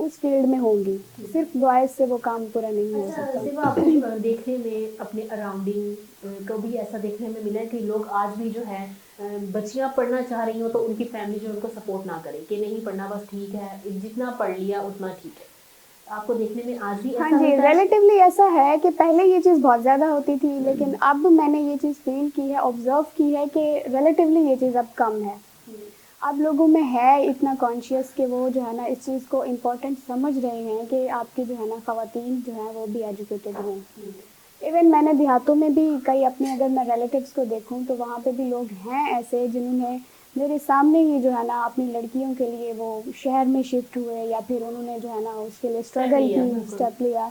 اس field میں ہوں گی. صرف بوائز سے وہ کام پورا نہیں ہو اچھا سکتا. صرف آپ کو دیکھنے میں اپنے اراؤنڈنگ کو بھی ایسا دیکھنے میں ملا ہے کہ لوگ آج بھی جو ہے بچیاں پڑھنا چاہ رہی ہوں تو ان کی فیملی جو ان کو سپورٹ نہ کرے کہ نہیں پڑھنا بس ٹھیک ہے جتنا پڑھ لیا اتنا ٹھیک ہے. آپ کو دیکھنے میں آج بھی ہاں ایسا جی، ہوتا ہے؟ ریلیٹیولی ایسا ہے کہ پہلے یہ چیز بہت زیادہ ہوتی تھی، لیکن اب میں نے یہ چیز فیل کی ہے، آبزرو کی ہے کہ ریلیٹیولی یہ چیز اب کم ہے. اب لوگوں میں ہے اتنا کانشیس کہ وہ جو ہے نا اس چیز کو امپورٹنٹ سمجھ رہے ہیں کہ آپ کی جو ہے نا خواتین جو ہیں وہ بھی ایجوکیٹڈ ہوں. ایون میں نے دیہاتوں میں بھی کئی اپنے اگر میں ریلیٹیوس کو دیکھوں تو وہاں پہ بھی لوگ ہیں ایسے جنہوں نے میرے سامنے ہی جو ہے نا اپنی لڑکیوں کے لیے وہ شہر میں شفٹ ہوئے یا پھر انہوں نے جو ہے نا اس کے لیے اسٹرگل کی، اسٹیپ لیا.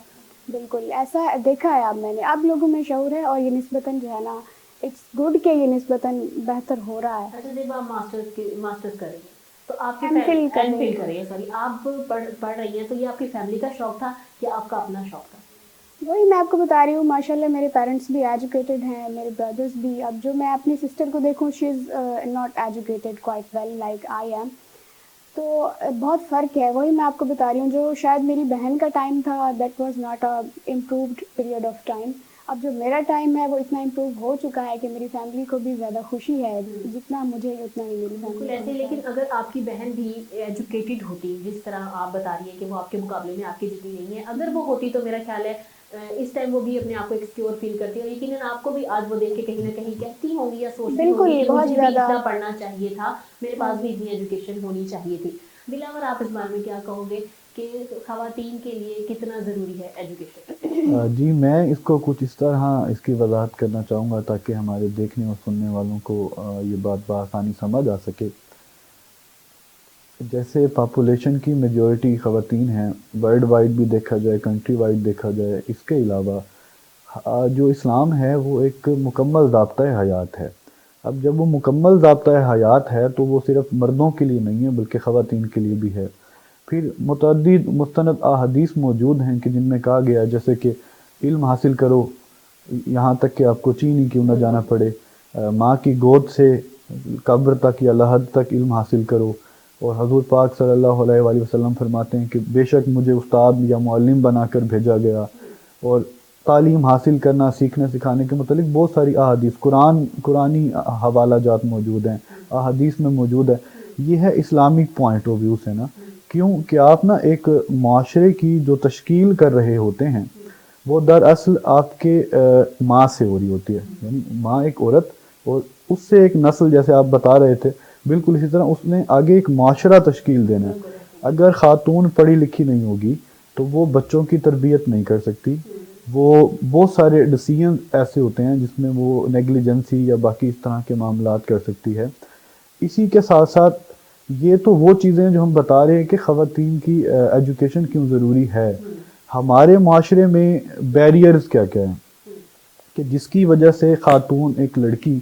بالکل ایسا دیکھا ہے اب میں نے. اب لوگوں میں شعور ہے اور یہ نسبتاً جو ہے نا اٹس گڈ کہ یہ نسبتاً بہتر ہو رہا ہے. اچھا جب آپ ماسٹرز کر رہی ہیں تو آپ کی ایم فل کر ایم رہی فل ہوں. کر رہی ہیں سوری آپ پڑھ رہی ہیں تو یہ آپ کی فیملی کا شوق تھا یا آپ کا اپنا شوق تھا؟ وہی میں آپ کو بتا رہی ہوں، ماشاء اللہ میرے پیرنٹس بھی ایجوکیٹڈ ہیں، میرے بردرس بھی. اب جو میں اپنی سسٹر کو دیکھوں she is not educated quite well like I am. تو بہت فرق ہے. وہی میں آپ کو بتا رہی ہوں جو شاید میری بہن کا ٹائم تھا that was not a improved period of time. اب جو میرا ٹائم ہے وہ اتنا امپروو ہو چکا ہے کہ میری فیملی کو بھی زیادہ خوشی ہے، جتنا مجھے اتنا ہی میری بالکل فیملی کو ایسے. ہوتا ہے. لیکن اگر آپ کی بہن بھی ایجوکیٹڈ ہوتی جس طرح آپ بتا رہی ہیں کہ وہ آپ کے مقابلے میں آپ کی جتنی نہیں ہے، اگر وہ ہوتی تو میرا خیال ہے اس ٹائم وہ بھی اپنے آپ کو ایک سیکیور فیل کرتی ہے اور یقیناً آپ کو بھی آج وہ دیکھ کے کہیں نہ کہیں کہتی ہوں گی یا سوچتی ہوں گی بالکل کہ بہت مجھے بھی زیادہ. اتنا پڑھنا چاہیے تھا، میرے ہاں پاس جی. بھی اتنی ایجوکیشن ہونی چاہیے تھی. دلاور آپ اس بارے میں کیا کہو گے کہ خواتین کے لیے کتنا ضروری ہے ایجوکیشن؟ جی میں اس کو کچھ اس طرح اس کی وضاحت کرنا چاہوں گا تاکہ ہمارے دیکھنے اور سننے والوں کو یہ بات بآسانی سمجھ آ سکے. جیسے پاپولیشن کی میجورٹی خواتین ہیں، ورلڈ وائڈ بھی دیکھا جائے، کنٹری وائڈ دیکھا جائے، اس کے علاوہ جو اسلام ہے وہ ایک مکمل ضابطۂ حیات ہے. اب جب وہ مکمل ضابطۂ حیات ہے تو وہ صرف مردوں کے لیے نہیں ہے بلکہ خواتین کے لیے بھی ہے. پھر متعدد مستند احادیث موجود ہیں کہ جن میں کہا گیا جیسے کہ علم حاصل کرو یہاں تک کہ آپ کو چین ہی کیوں نہ جانا پڑے، ماں کی گود سے قبر تک یا لحد تک علم حاصل کرو. اور حضور پاک صلی اللہ علیہ وآلہ وسلم فرماتے ہیں کہ بے شک مجھے استاد یا معلم بنا کر بھیجا گیا. اور تعلیم حاصل کرنا، سیکھنے سکھانے کے متعلق بہت ساری احادیث قرآنی حوالہ جات موجود ہیں، احادیث میں موجود ہے. یہ ہے اسلامک پوائنٹ آف ویو سے نا. کیوں کہ آپ نا ایک معاشرے کی جو تشکیل کر رہے ہوتے ہیں وہ دراصل آپ کے ماں سے ہو رہی ہوتی ہے. یعنی ماں ایک عورت اور اس سے ایک نسل، جیسے آپ بتا رہے تھے بالکل اسی طرح اس نے آگے ایک معاشرہ تشکیل دینا ہے. اگر خاتون پڑھی لکھی نہیں ہوگی تو وہ بچوں کی تربیت نہیں کر سکتی. وہ بہت سارے ڈیسیژن ایسے ہوتے ہیں جس میں وہ نیگلیجنسی یا باقی اس طرح کے معاملات کر سکتی ہے. اسی کے ساتھ ساتھ یہ تو وہ چیزیں جو ہم بتا رہے ہیں کہ خواتین کی ایجوکیشن کیوں ضروری ہے. ہمارے معاشرے میں بیریئرز کیا کیا ہیں کہ جس کی وجہ سے خاتون ایک لڑکی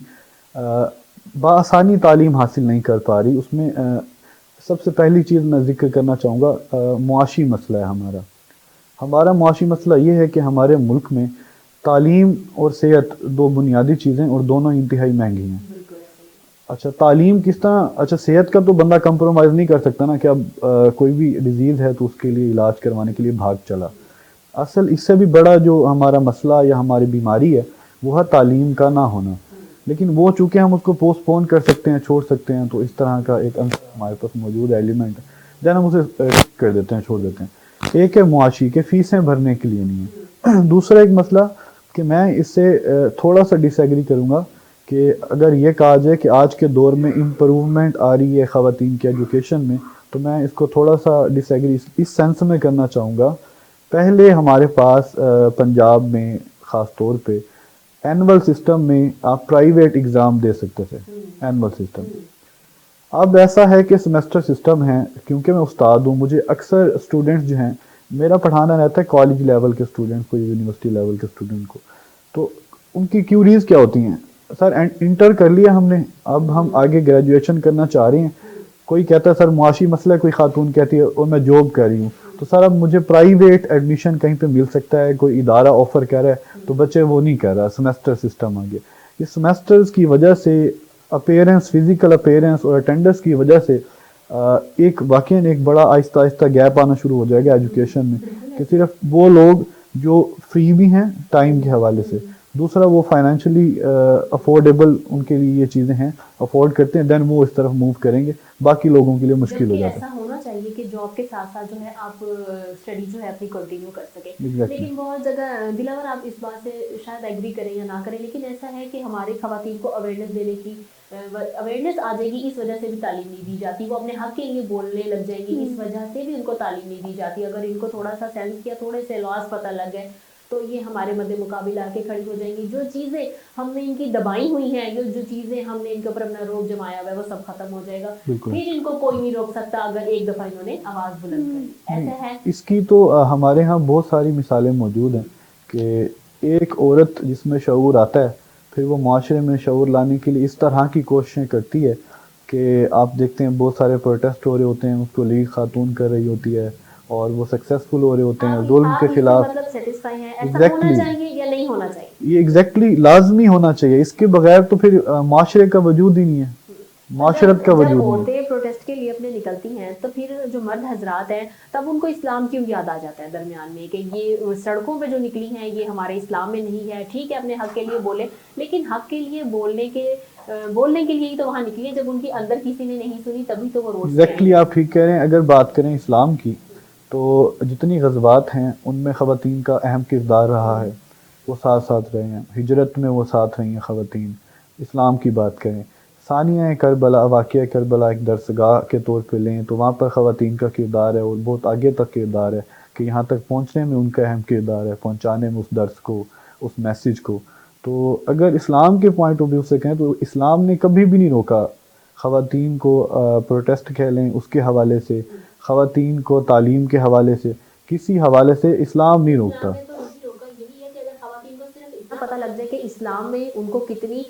بآسانی تعلیم حاصل نہیں کر پا رہی. اس میں سب سے پہلی چیز میں ذکر کرنا چاہوں گا معاشی مسئلہ ہے. ہمارا معاشی مسئلہ یہ ہے کہ ہمارے ملک میں تعلیم اور صحت دو بنیادی چیزیں اور دونوں انتہائی مہنگی ہیں. اچھا تعلیم کس طرح، اچھا صحت کا تو بندہ کمپرومائز نہیں کر سکتا نا کہ اب کوئی بھی ڈیزیز ہے تو اس کے لیے علاج کروانے کے لیے بھاگ چلا. اصل اس سے بھی بڑا جو ہمارا مسئلہ یا ہماری بیماری ہے وہ ہے تعلیم کا نہ ہونا. لیکن وہ چونکہ ہم اس کو پوسٹ پون کر سکتے ہیں، چھوڑ سکتے ہیں، تو اس طرح کا ایک ہمارے پاس موجود ایلیمنٹ ہے ہم اسے کر دیتے ہیں، چھوڑ دیتے ہیں. ایک ہے معاشی کہ فیسیں بھرنے کے لیے نہیں ہے. دوسرا ایک مسئلہ کہ میں اس سے تھوڑا سا ڈس ایگری کروں گا کہ اگر یہ کہا جائے کہ آج کے دور میں امپروومنٹ آ رہی ہے خواتین کی ایجوکیشن میں، تو میں اس کو تھوڑا سا ڈس ایگری اس سینس میں کرنا چاہوں گا. پہلے ہمارے پاس پنجاب میں خاص طور پہ اینول سسٹم میں آپ پرائیویٹ ایگزام دے سکتے تھے. اینول سسٹم اب ایسا ہے کہ سیمسٹر سسٹم ہے. کیونکہ میں استاد ہوں، مجھے اکثر اسٹوڈنٹس جو ہیں، میرا پڑھانا رہتا ہے کالج لیول کے اسٹوڈنٹس کو، یونیورسٹی لیول کے اسٹوڈنٹ کو. تو ان کی کیوریز کیا ہوتی ہیں، سر انٹر کر لیا ہم نے، اب ہم آگے گریجویشن کرنا چاہ رہے ہیں. کوئی کہتا ہے سر معاشی مسئلہ ہے، کوئی خاتون کہتی ہے اور میں جاب کر رہی ہوں تو سر اب مجھے پرائیویٹ ایڈمیشن کہیں پہ مل سکتا ہے، کوئی ادارہ آفر کر رہا ہے. تو بچے وہ نہیں کر رہا، سیمسٹر سسٹم آ گیا. یہ سیمسٹرز کی وجہ سے اپیرنس، فزیکل اپیرنس اور اٹینڈنس کی وجہ سے ایک واقعی ایک بڑا آہستہ آہستہ گیپ آنا شروع ہو جائے گا ایجوکیشن میں، کہ صرف وہ لوگ جو فری بھی ہیں ٹائم کے حوالے سے، دوسرا وہ فائنینشلی افورڈیبل ان کے لیے یہ چیزیں ہیں، افورڈ کرتے ہیں، دین وہ اس طرف موو کریں گے، باقی لوگوں کے لیے مشکل ہو جبکہ جاتا ہے۔ ایسا ہونا چاہیے کہ جاب کے ساتھ ساتھ جو ہے آپ اسٹڈی جو ہے اپنی کنٹینیو کر سکیں، Exactly. لیکن بہت جگہ دلاور آپ اس بات سے شاید ایگری کریں یا نہ کریں، لیکن ایسا ہے کہ ہماری خواتین کو اویئرنیس دینے کی اویئرنیس آ جائے گی، اس وجہ سے بھی تعلیم نہیں دی جاتی، وہ اپنے حق کے لیے بولنے لگ جائیں گی، اس وجہ سے بھی ان کو تعلیم نہیں دی جاتی۔ اگر ان کو تھوڑا سا سینس یا تھوڑے سے لاس پتہ لگ گئے تو یہ ہمارے مد مقابل آ کے کھڑی ہو جائیں گی، جو چیزیں ہم نے ان کی دبائی ہوئی ہیں، جو چیزیں ہم نے ان کے اوپر اپنا روب جمایا ہوا ہے، وہ سب ختم ہو جائے گا، بالکل۔ پھر ان کو کوئی نہیں روک سکتا اگر ایک دفعہ انہوں نے آواز بلند کر لی۔ ایسا ہے اس کی تو ہمارے ہاں بہت ساری مثالیں موجود ہیں کہ ایک عورت جس میں شعور آتا ہے، پھر وہ معاشرے میں شعور لانے کے لیے اس طرح کی کوششیں کرتی ہے کہ آپ دیکھتے ہیں بہت سارے پروٹیسٹ ہو رہے ہوتے ہیں، اس کو لیڈ خاتون کر رہی ہوتی ہے اور وہ سکسیزفل ہو رہے ہوتے ہیں ظلم آپ کے اس سے خلاف۔ مطلب سیٹسفائی ہیں، ایسا ہونا ایگزیکٹلی، چاہیے یا نہیں ہونا چاہیے؟ یہ ایگزیکٹلی لازمی ہونا چاہیے، اس کے بغیر تو پھر معاشرے کا وجود ہی نہیں ہے، معاشرت کا جب وجود نہیں ہے۔ عورتیں پروٹیسٹ کے لیے اپنے نکلتی ہیں تو پھر جو مرد حضرات ہیں تب ان کو اسلام کیوں یاد آ جاتا ہے درمیان میں کہ یہ سڑکوں پہ جو نکلی ہیں یہ ہمارے اسلام میں نہیں ہے؟ ٹھیک ہے اپنے حق کے لیے بولے، لیکن حق کے لیے بولنے کے لیے ہی تو وہاں نکلی ہے، جب ان کی اندر کسی نے نہیں سنی تبھی تو وہ روڈ پہ آئی ایگزیکٹلی ہیں۔ آپ ٹھیک کہہ رہے ہیں۔ اگر بات کریں اسلام کی تو جتنی غزوات ہیں ان میں خواتین کا اہم کردار رہا ہے، وہ ساتھ ساتھ رہے ہیں، ہجرت میں وہ ساتھ رہی ہیں خواتین۔ اسلام کی بات کریں، ثانیہ کربلا، واقعہ کربلا ایک درسگاہ کے طور پہ لیں تو وہاں پر خواتین کا کردار ہے اور بہت آگے تک کردار ہے کہ یہاں تک پہنچنے میں ان کا اہم کردار ہے، پہنچانے میں اس درس کو، اس میسیج کو۔ تو اگر اسلام کے پوائنٹ آف ویو سے کہیں تو اسلام نے کبھی بھی نہیں روکا خواتین کو پروٹیسٹ کہہ لیں اس کے حوالے سے، خواتین کو تعلیم کے حوالے سے، کسی حوالے سے اسلام نہیں روکتا۔ اسلام نے تو نہیں روکا، یہی ہے کہ اگر خواتین کو صرف اتنا پتہ لگ جائے کہ اسلام میں ان کو کتنے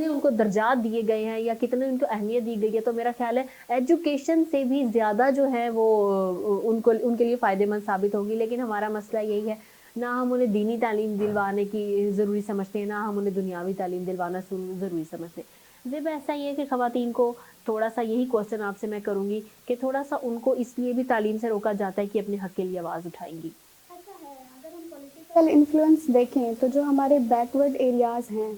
ان کو درجات دیے گئے ہیں یا کتنے ان کو اہمیت دی گئی ہے، تو میرا خیال ہے ایجوکیشن سے بھی زیادہ جو ہے وہ ان کے لیے فائدے مند ثابت ہوگی۔ لیکن ہمارا مسئلہ یہی ہے، نہ ہم انہیں دینی تعلیم دلوانے کی ضروری سمجھتے ہیں، نہ ہم انہیں دنیاوی تعلیم دلوانا ضروری سمجھتے ہیں۔ زیب ایسا ہی ہے کہ خواتین کو تھوڑا سا یہی کوشچن آپ سے میں کروں گی کہ تھوڑا سا ان کو اس لیے بھی تعلیم سے روکا جاتا ہے کہ اپنے حق کے لیے آواز اٹھائیں گی۔ ایسا ہے، اگر ہم پولیٹیکل انفلوئنس دیکھیں تو جو ہمارے بیکورڈ ایریاز ہیں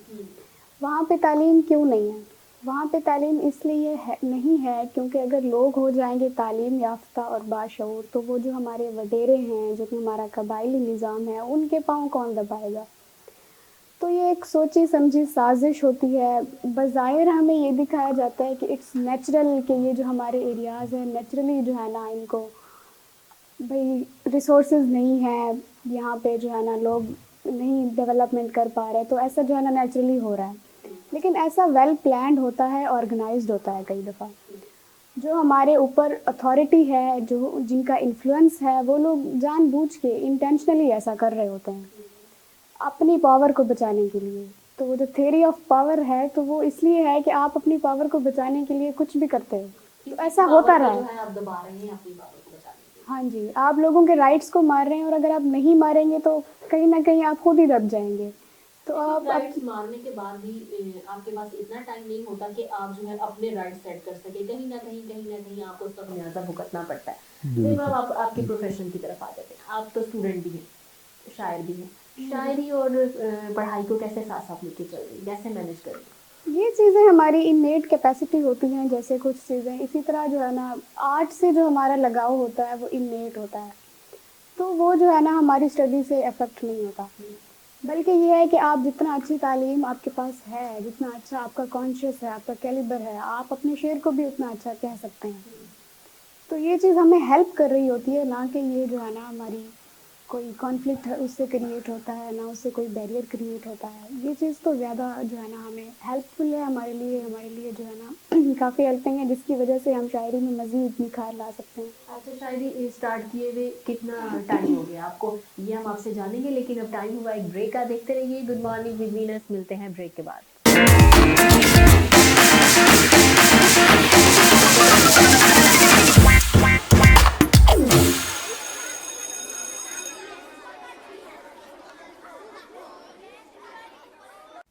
وہاں پہ تعلیم کیوں نہیں ہے؟ وہاں پہ تعلیم اس لیے نہیں ہے کیونکہ اگر لوگ ہو جائیں گے تعلیم یافتہ اور باشعور تو وہ جو ہمارے وڈیرے ہیں، جو کہ ہمارا قبائلی نظام ہے، ان کے پاؤں کون دبائے گا؟ تو یہ ایک سوچی سمجھی سازش ہوتی ہے۔ بظاہر ہمیں یہ دکھایا جاتا ہے کہ اٹس نیچرل، کہ یہ جو ہمارے ایریاز ہیں نیچرلی جو ہے نا ان کو بھئی ریسورسز نہیں ہیں، یہاں پہ جو ہے نا لوگ نہیں ڈیولپمنٹ کر پا رہے، تو ایسا جو ہے نا نیچرلی ہو رہا ہے، لیکن ایسا ویل پلانڈ ہوتا ہے، آرگنائزڈ ہوتا ہے کئی دفعہ۔ جو ہمارے اوپر اتھارٹی ہے، جن کا انفلوئنس ہے، وہ لوگ جان بوجھ کے انٹینشنلی ایسا کر رہے ہوتے ہیں اپنی پاور کو بچانے کے لیے۔ تو وہ جو تھیوری آف پاور ہے تو وہ اس لیے ہے کہ آپ اپنی پاور کو بچانے کے لیے کچھ بھی کرتے ہو، تو ایسا ہوتا رہا ہے۔ آپ دبا رہے ہیں اپنی پاور کو بچانے کے لیے۔ ہاں جی، آپ لوگوں کے رائٹس کو مار رہے ہیں، اور اگر آپ نہیں ماریں گے تو کہیں نہ کہیں آپ خود ہی دب جائیں گے۔ تو آپ رائٹس مارنے کے بعد بھی آپ کے پاس اتنا ٹائم نہیں ہوتا کہ آپ جو ہے اپنے رائٹس سیٹ کر سکیں، کہیں نہ کہیں آپ کو اس کا خمیازہ بھگتنا پڑتا ہے۔ زیب آپ کی پروفیشن کی طرف آ جاتے ہیں، آپ تو اسٹوڈنٹ بھی ہیں، شاعر بھی ہیں، شاعری اور پڑھائی کو کیسے ساتھ ساتھ لے کے چل رہی ہیں، کیسے مینیج کر رہی ہیں؟ یہ چیزیں ہماری انیٹ کیپیسٹی ہوتی ہیں، جیسے کچھ چیزیں اسی طرح جو ہے نا آرٹ سے جو ہمارا لگاؤ ہوتا ہے وہ انیٹ ہوتا ہے، تو وہ جو ہے نا ہماری اسٹڈی سے افیکٹ نہیں ہوتا، بلکہ یہ ہے کہ آپ جتنا اچھی تعلیم آپ کے پاس ہے، جتنا اچھا آپ کا کانشیس ہے، آپ کا کیلیبر ہے، آپ اپنے شعر کو بھی اتنا اچھا کہہ سکتے ہیں۔ تو یہ چیز ہمیں ہیلپ کر رہی ہوتی ہے، نہ کہ یہ جو ہے نا ہماری کوئی کانفلکٹ اس سے کریٹ ہوتا ہے، نہ اس سے کوئی بیریئر کریٹ ہوتا ہے۔ یہ چیز تو زیادہ جو ہے نا ہمیں ہیلپ فل ہے، ہمارے لیے جو ہے نا کافی ہیلپنگ ہے، جس کی وجہ سے ہم شاعری میں مزید نکھار لا سکتے ہیں۔ اچھا، شاعری اسٹارٹ کیے ہوئے کتنا ٹائم ہو گیا آپ کو؟ یہ ہم آپ سے جانیں گے، لیکن اب ٹائم ہوا ایک بریک کا۔ دیکھتے رہیے گڈ مارننگ ود وینس، ملتے ہیں بریک کے بعد۔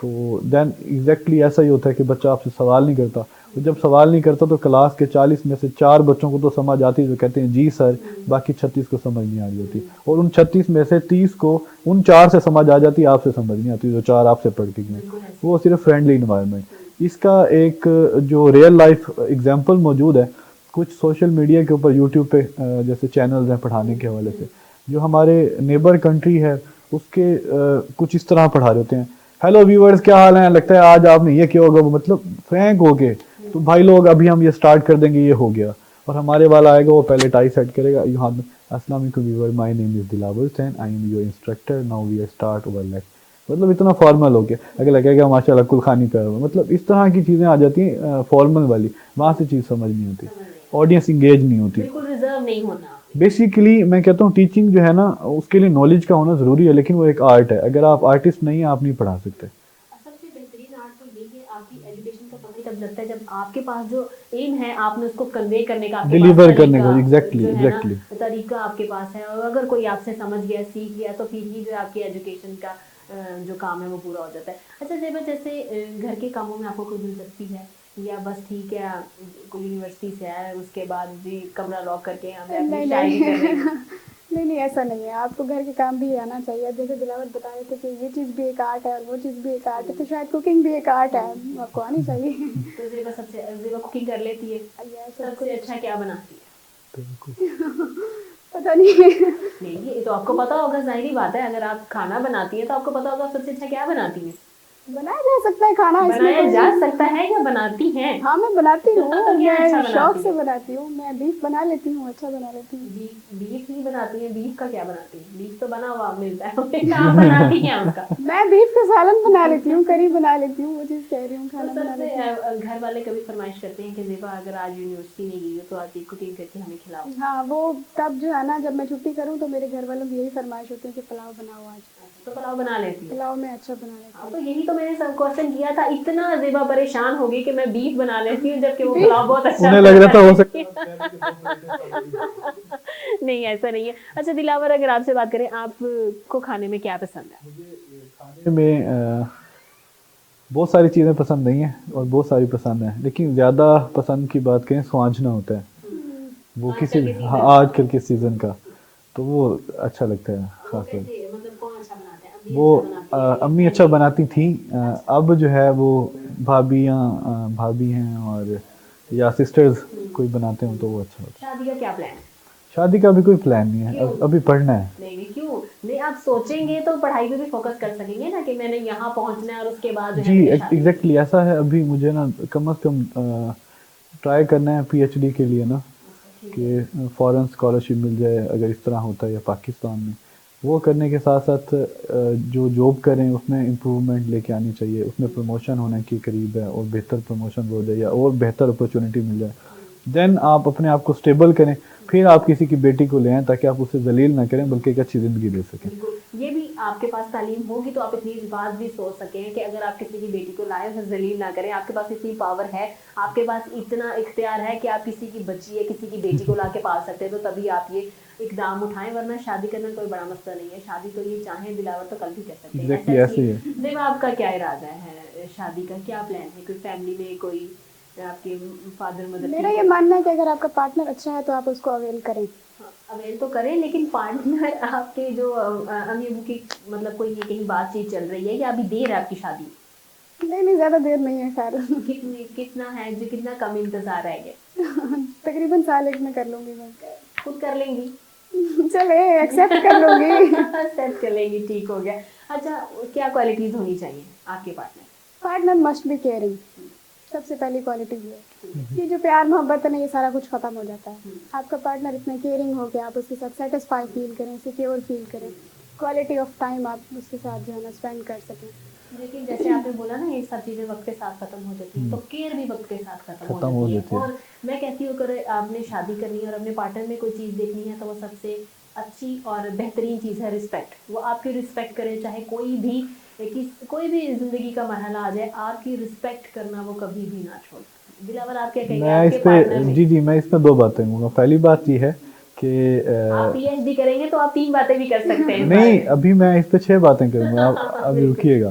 تو دین ایگزیکٹلی ایسا ہی ہوتا ہے کہ بچہ آپ سے سوال نہیں کرتا، تو جب سوال نہیں کرتا تو کلاس کے 40 میں سے 4 بچوں کو تو سمجھ آتی ہے جو کہتے ہیں جی سر، باقی 36 کو سمجھ نہیں آ رہی ہوتی، اور ان 36 میں سے 30 کو ان 4 سے سمجھ آ جاتی ہے، آپ سے سمجھ نہیں آتی جو 4 آپ سے پڑھ کے گئے، وہ صرف فرینڈلی انوائرمنٹ۔ اس کا ایک جو ریئل لائف ایگزامپل موجود ہے، کچھ سوشل میڈیا کے اوپر یوٹیوب پہ جیسے چینلز ہیں پڑھانے کے حوالے سے، جو ہمارے نیبر کنٹری ہے اس کے کچھ اس طرح پڑھا رہے ہوتے ہیں، ہیلو ویورز کیا حال ہیں، لگتا ہے آج آپ نے یہ کیا ہوگا، مطلب فرینک ہو کے، تو بھائی لوگ ابھی ہم یہ سٹارٹ کر دیں گے، یہ ہو گیا، اور ہمارے والا آئے گا وہ پہلے ٹائی سیٹ کرے گا، یہاں السلام علیکم viewer, my name is Dilawar Hussain, I am your instructor, now we start over late, مطلب اتنا فارمل ہو گیا، اگر لگے گا ماشاء اللہ کل خانی کر رہا ہوں، مطلب اس طرح کی چیزیں آ جاتی ہیں فارمل والی، وہاں سے چیز سمجھ نہیں ہوتی، آڈینس انگیج نہیں ہوتی۔ بالکل ریزرو نہیں ہونا۔ بیسیکلی میں کہتا ہوں ٹیچنگ جو ہے نا اس کے لیے نالج کا ہونا ضروری ہے، لیکن وہ ایک آرٹ ہے، اگر آپ آرٹسٹ نہیں ہیں آپ نہیں پڑھا سکتے۔ سب سے بہترین آرٹ تو یہ ہے آپ کی ایجوکیشن کا پتہ تب لگتا ہے جب آپ کے پاس جو ایم ہے آپ نے اس کو کنوے کرنے کا، آپ کے ڈلیور پاس کرنے کا، طریقہ ایگزیکٹلی جو ہے نا ایگزیکٹلی طریقہ آپ کے پاس ہے، اور اگر کوئی آپ سے سمجھ گیا سیکھ گیا تو پھر ہی جو آپ کی ایجوکیشن کا جو کام ہے وہ پورا ہو جاتا ہے۔ اچھا زیبا، جیسے گھر کے کاموں میں آپ کو کوئی دلچسپی ہے یا بس ٹھیک ہے کوئی یونیورسٹی سے ہے اس کے بعد بھی کمرہ لاک کر کے ہمیں اپنی نہیں شاعری کر رہی ہیں؟ نہیں نہیں ایسا نہیں ہے، آپ کو گھر کے کام بھی آنا چاہیے، جیسے دلاور بتا رہے تھے کہ یہ چیز بھی ایک آرٹ ہے اور وہ چیز بھی ایک آرٹ ہے، تو شاید کوکنگ بھی ایک آرٹ ہے، آپ کو آنی چاہیے۔ تو زیبا زیبا کوکنگ کر لیتی ہے، سب سے اچھا کیا بناتی ہے؟ پتہ نہیں، نہیں یہ تو آپ کو پتا ہوگا، ظاہری بات ہے، اگر آپ کھانا بناتی ہیں تو آپ کو پتا ہوگا سب سے اچھا کیا بناتی ہیں۔ بنایا جا سکتا ہے کھانا، اس میں بنایا کوئی، جا سکتا ہے یا بناتی ہیں؟ ہاں میں بناتی تو ہوں، کیا اچھا میں بناتی شوق سے ہیں؟ بناتی ہوں، میں بیف بنا لیتی ہوں، اچھا بنا لیتی ہوں۔ بیف نہیں بناتی ہیں؟ بیف کا کیا بناتی ہیں؟ بیف تو بنا ہوا ملتا ہے، کہاں بناتی ہیں اس کا؟ میں بیف کا سالن بنا لیتی ہوں، کری بنا لیتی ہوں، وہ چیز کہہ رہی ہوں، تو کھانا سب بنا سے لیتی ہوں۔ گھر والے کبھی فرمائش کرتے ہیں کہ زیبا اگر آج یونیورسٹی نہیں گئی ہو تو آج کوکنگ کر کے ہمیں کھلاؤ؟ ہاں وہ تب جو ہے نا جب میں چھٹی کروں تو میرے گھر والوں کی یہی فرمائش ہوتی ہے کہ پلاؤ بناؤ آج، تو پلاؤ بنا لیتی ہے؟ پلاؤ میں اچھا بنا لیتی ہاں ہوں۔ تو یہی تو میں نے سب کوشچن کیا تھا، اتنا زیبا پریشان ہوگی کہ میں بیف بنا لیتی ہوں جبکہ وہ پلاؤ بہت اچھا انہیں لگ رہا تھا ہو سکتا نہیں ایسا نہیں ہے۔ اچھا دلاور، اگر آپ سے بات کریں، آپ کو کھانے میں کیا پسند ہے؟ کھانے میں بہت ساری چیزیں پسند نہیں ہیں اور بہت ساری پسند ہیں، لیکن زیادہ پسند کی بات کریں سوانجنا ہوتا ہے، وہ کسی آج کل کے سیزن کا، تو وہ اچھا لگتا ہے خاص طور سے۔ مطلب کون اچھا بناتا ہے؟ وہ امی اچھا بناتی تھیں، اب جو ہے وہ بھابھی ہیں اور یا سسٹرز کوئی بناتے ہوں تو وہ اچھا ہوتا ہے۔ شادی کا کیا پلان ہے؟ شادی کا بھی کوئی پلان نہیں ہے، ابھی پڑھنا ہے۔ نہیں کیوں نہیں؟ آپ سوچیں گے تو پڑھائی پہ بھی فوکس کر سکیں گے نا کہ میں نے یہاں پہنچنا ہے اور اس کے بعد جو ہے جی میری شادی۔ ایگزیکٹلی ایسا ہے، ابھی مجھے نا کم از کم ٹرائی کرنا ہے پی ایچ ڈی کے لیے نا، کہ فورن اسکالرشپ مل جائے اگر اس طرح ہوتا ہے یا پاکستان میں، وہ کرنے کے ساتھ ساتھ جو جاب کریں اس میں امپروومنٹ لے کے آنی چاہیے، اس میں پروموشن ہونے کے قریب ہے اور بہتر پروموشن ہو جائے یا اور بہتر اپرچونیٹی مل جائے، دین آپ اپنے آپ کو اسٹیبل کریں، پھر آپ کسی کی بیٹی کو لے آئیں تاکہ آپ اسے ذلیل نہ کریں بلکہ ایک اچھی زندگی دے سکیں۔ بالکل، یہ بھی آپ کے پاس تعلیم ہوگی تو آپ اتنی بات بھی سوچ سکیں کہ اگر آپ کسی کی بیٹی کو لائیں اسے ذلیل نہ کریں، آپ کے پاس اتنی پاور ہے، آپ کے پاس اتنا اختیار ہے کہ آپ کسی کی بچی یا کسی کی بیٹی کو لا کے پال سکتے ہیں، تو تبھی آپ یہ اقدام اٹھائیں، ورنہ شادی کرنا کوئی بڑا مسئلہ نہیں ہے، شادی تو یہ چاہیں دلاور تو کل بھی کر سکتے ہیں۔ ایگزیکٹلی ایسے ہی ہے۔ دیکھو آپ کا کیا ارادہ ہے شادی کا، کیا پلان ہے؟ کوئی فیملی میں کوئی آپ کے فادر مدر؟ میرا یہ ماننا ہے کہ اگر آپ کا پارٹنر اچھا ہے تو آپ اس کو اویل کریں۔ اویل تو کریں، لیکن پارٹنر آپ کے جو امی ابو کی مطلب کوئی یہ کہیں بات چیت چل رہی ہے یا ابھی دیر ہے آپ کی شادی؟ نہیں زیادہ دیر نہیں ہے، خیر کتنا ہے جو کتنا کم انتظار رہ گیا؟ تقریباً سال ایک میں کر لوں گی، میں خود کر لیں گی؟ چلے ایکسیپٹ کر لوں گی۔ ایکسیپٹ کر لیں گی، ٹھیک ہو گیا۔ اچھا کیا کوالٹیز ہونی چاہیے آپ کے پارٹنر مسٹ بی کیئرنگ، سب سے پہلی کوالٹی یہ ہے۔ یہ جو پیار محبت ہے نا یہ سارا کچھ ختم ہو جاتا ہے، آپ کا پارٹنر اتنا کیئرنگ ہو کہ آپ اس کے ساتھ سیٹسفائی فیل کریں، سیکیور فیل کریں، کوالٹی آف ٹائم آپ اس کے ساتھ جو ہے نا اسپینڈ کر سکیں۔ لیکن جیسے آپ نے بولا نا یہ سب چیزیں وقت کے ساتھ ختم ہو جاتی ہیں، تو کیئر بھی وقت کے ساتھ ختم ہو جاتی ہے۔ اور میں کہتی ہوں اگر آپ نے شادی کرنی ہے اور اپنے پارٹنر میں کوئی چیز دیکھنی ہے تو وہ سب سے اچھی اور بہترین چیز ہے رسپیکٹ۔ وہ آپ کی رسپیکٹ کرے، چاہے کوئی بھی زندگی کا مرحلہ آ جائے، آپ کی رسپیکٹ کرنا وہ کبھی بھی نہ چھوڑ۔ دلاور آپ کیا کہیں گے آپ کے پارٹنر میں؟ جی میں اس میں 2 باتیں کہوں گا۔ پہلی بات یہ ہے کہ آپ پی ایچ ڈی کریں گے تو آپ 3 باتیں بھی کر سکتے ہیں۔ نہیں ابھی میں اس پہ 6 باتیں کروں گا، ابھی رکیے گا۔